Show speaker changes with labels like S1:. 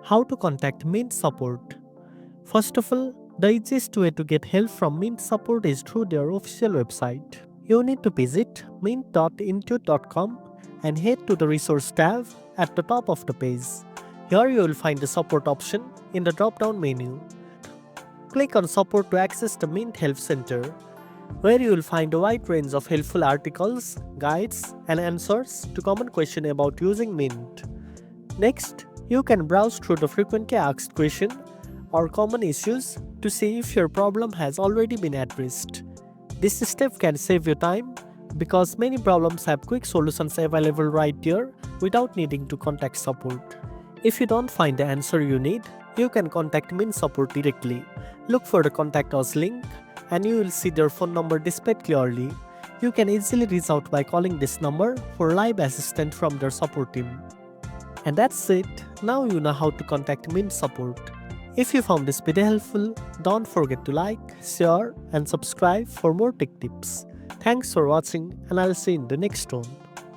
S1: How to contact Mint support. First of all, the easiest way to get help from Mint support is through their official website. You need to visit mint.intuit.com and head to the resource tab at the top of the page. Here you will find the support option in the drop-down menu. Click on support to access the Mint Help Center, where you will find a wide range of helpful articles, guides, and answers to common questions about using Mint. Next, you can browse through the frequently asked questions or common issues to see if your problem has already been addressed. This step can save you time because many problems have quick solutions available right there without needing to contact support. If you don't find the answer you need, you can contact Mint support directly. Look for the Contact Us link and you will see their phone number displayed clearly. You can easily reach out by calling this number for live assistance from their support team. And that's it. Now you know how to contact Mint support. If you found this video helpful, don't forget to like, share, and subscribe for more tech tips. Thanks for watching, and I'll see you in the next one.